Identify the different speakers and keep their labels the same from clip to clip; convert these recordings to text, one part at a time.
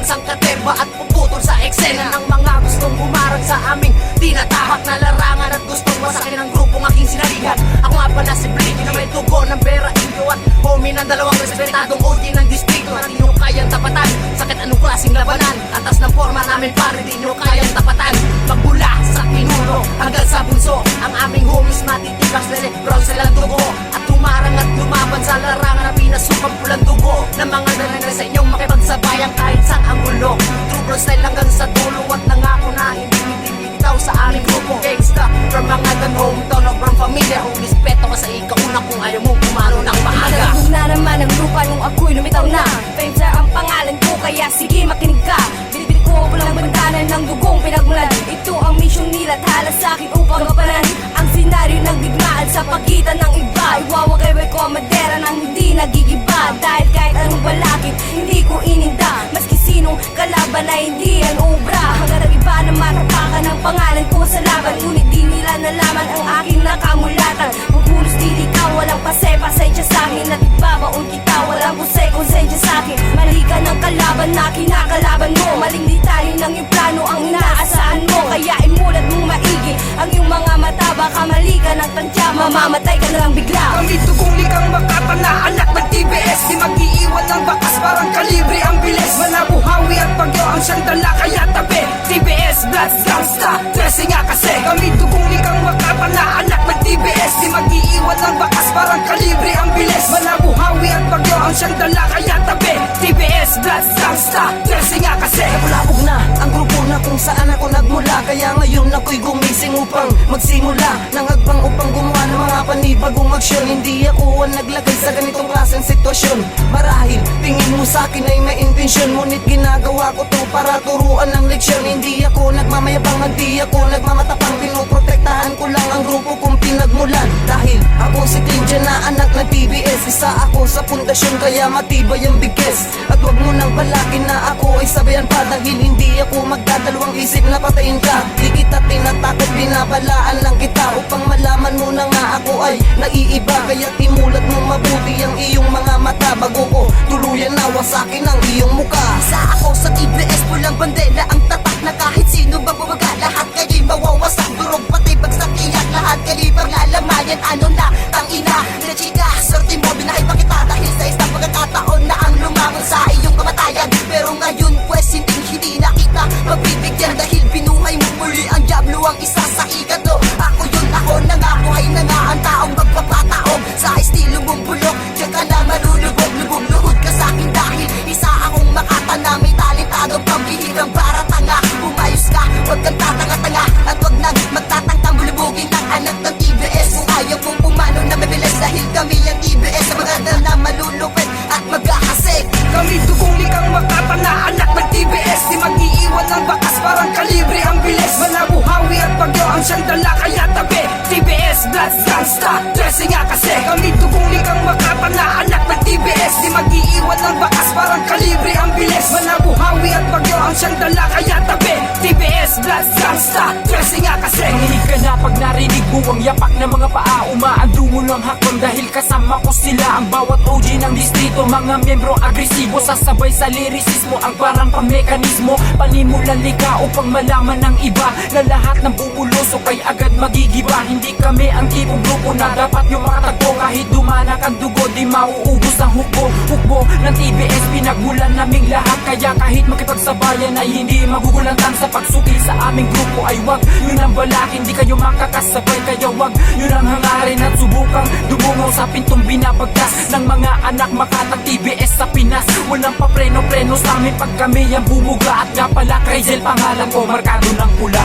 Speaker 1: magsangkaterba at puputol sa eksena ng mga gustong humarang sa aming tinatahak na larangan at gustong wasakin ang grupong aking sinaligan. Ako nga pala si Bliki na may tugo ng Vera Indio at homie ng dalawang respetadong OG ng distrito na di nyo kayang tapatan. Sakit anong klaseng labanan, atas ng forma namin pare di nyo kayang tapatan. Magmula sa pinuno hanggang sa bunso, ang aming homies matitigas na brown silang dugo at humarang at lumaban sa larangan na pinasukang pulang dugo ng mga nananay sa inyong makipagsabayan kahit saan ang gulo. True bro style hanggang sa dulo at nangako na hindi bitaw sa aming grupo. Gangsta from mga gan hometown o from familia, kung respeto ka sa ikauna kung ayaw mo pumalo ng maaga.
Speaker 2: Nalagog na naman ang lupa nung ako'y lumitaw na. Fame sir ang pangalan ko kaya sige makinig ka. Binibili ko pulang bandanan ng dugong pinagmulan. Ito ang mission nila tala sa akin upang gapanan ang senaryo ng digmaan sa pagitan ng iba. Iwawagay ko ang madera nang hindi nagigiba. Dahil kahit anong balakid hindi ko ininda, maski sinong kalaban na hindi ang obra. Hanggang ang iba na matapakan ang pangalan ko sa laban, ngunit di nila nalaman ang aking nakamulatan. Maghulos dilikaw, walang pasensya sa akin at ibabaon kita, walang konsensya sa akin. Mali ka ng kalaban na kinakalaban mo, maling detalye ng iyong plano ang inaasahan mo. Kaya imulat mong maigi ang iyong mga mata, baka mali ka ng tansya, mamamatay ka na lang bigla.
Speaker 3: Kami tugong likang makata na anak ng TBS, di mag-iiwan ng bakas parang kalibre ang bilis. Manabuhawi at bagyo ang siyang dala kaya tabi. TBS, Blood Gangsta, 13 nga kasi. Kami tugong likang makata na anak ng TBS, di mag-iiwan ng bakas parang kalibre ang bilis. Manabuhawi at bagyo ang siyang dala kaya tabi. TBS, Blood Gangsta, 13 nga kasi.
Speaker 1: Bulabog na ang grupo na kung saan ako nagmula, kaya ngayon ako'y gumising upang magsimula ng hagbang upang gumawa ng mga panibagong aksyon. Hindi ako ang naglagay sa ganitong klaseng sitwasyon. Marahil tingin mo sa akin ay may intensyon, ngunit ginagawa ko to para turuan ng leksyon. Hindi ako nagmamayabang, hindi ako nagmamatapang, pinoprotektahan ko lang ang grupo kong pinagmulan. Dahil ako si Clinton na anak ng TBS, isa ako sa pundasyon kaya matibay ang biges. At wag mo nang balakin na ako ay sabayan pa, dahil hindi ako magdadalawang isip na patayin ka. Di kita tinatakot, binabalaan lang kita upang malaman mo na nga ako ay naiiba. Kaya imulat mo mabuti ang iyong mga mata bago ko tuluyan na wasakin ang iyong muka. Isa ako sa TBS, pulang bandera ang tatak na kahit sino bang bumaga, lahat kayo'y mawawasak. Durog pati bagsak iyak, lahat kayo'y pangalamayan. Ano na, tangina, na chika, swerte mo binahay pa kita dahil sa isang pagkakataon na ang lumangon sa iyong kamatayan. Pero ngayon pwes hindi na kita magbibigyan dahil binuhay mo muli ang diablo ang isa sa ikato. Ako yun, ako na nga, buhay na nga ang taong magpapataong sa estilo mong bulok. Diyan ka na malulubog, lubog-luhod ka sa akin dahil isa akong makata na may talentadong pambihirang baratanga. Umayos ka, huwag kang tatanga-tanga at huwag nang magtatangtang bulubugin ng anak ng TBS. Kung ayaw mong pumano na mabilis dahil kami ang TBS sa mga na malulupit at magkakasig.
Speaker 3: Kami tugong likang makata na anak ng TBS, di mag-iiwan ng bakas parang kalibre ang bilis. Manabuhawi at bagyo ang siyang dala kaya tabi. TBS, Blood Gangsta, 13 nga kasi. Kami tugong likang makata na anak ng TBS, di mag-iiwan ng bakas parang kalibre ang bilis. Manabuhawi at bagyo ang siyang dala kaya tabi. TBS, Blood Gangsta, 13 nga kasi.
Speaker 4: Mahilig ka na pag narinig mo ang yapak ng mga paa, umaandungo ng hakbang dahil kasama ko sila. Ang bawat OG ng distrito, mga miyembro agresibo, sasabay sa lirisismo ang parang pamekanismo. Panimulan lika upang malaman ng iba na lahat ng bumulusok ay agad magigiba. Hindi kami ang tipong grupo na dapat yung makatagpo, kahit dumanak ang dugo di mauubos ang hukbo ng TBS, pinagmulan naming lahat. Kaya kahit makipagsabayan ay hindi magugulantang sa pagsukil sa aming grupo ay wag yun ang balakin, di kayo makakasabay. Kaya wag yun ang hangarin at subukang dumungaw sa pintong binabagkas ng mga anak makatang TBS sa Pinas. Walang papreno-preno sa amin pag kami ang bumuga. At nga pala Crazel pangalan ko, markado ng pula.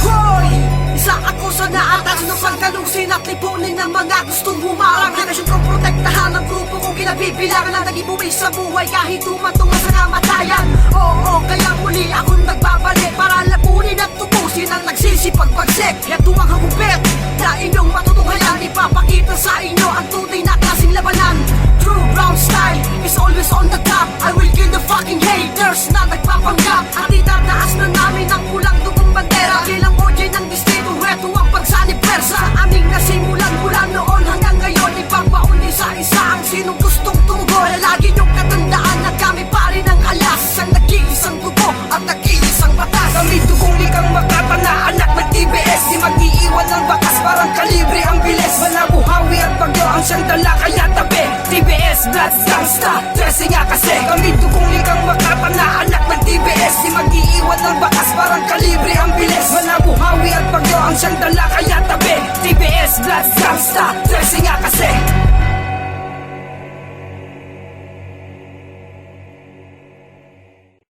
Speaker 1: Hoy! Isa ako sa naatas ng pagkalungsin at lipunin ng mga gustong humarang. Relasyon kong protektahan ang grupo kong kinabibilangan na naging buwi sa buhay kahit umatong sa namatayan. Oo, kaya muli akong nagbabalik para lapunin at tubusin ang nagsisipagpagsik. Kaya tuwang hagupit na inyong matutunghayan, ipapakita sa inyo ang tunay na klaseng labanan. True brown style is always on the top. I will kill the fucking haters na nagpapanggap. At itataas na namin ang pulang dugong bandera. Bilang OJ ng distrito, heto ang pagsanib persa. Aming nasimulan mula noon hanggang ngayon, ipapaon isa-isa ang sinong gustong tumugon. Lagi niyong katandaan na kami pa rin ang alas, ang nag-iisang
Speaker 3: mag-iiwan ng bakas parang kalibre ang bilis. Manabuhawi at bagyo ang siyang dala kaya tabi. TBS, Bloods, Gangsta, 13 nga kasi.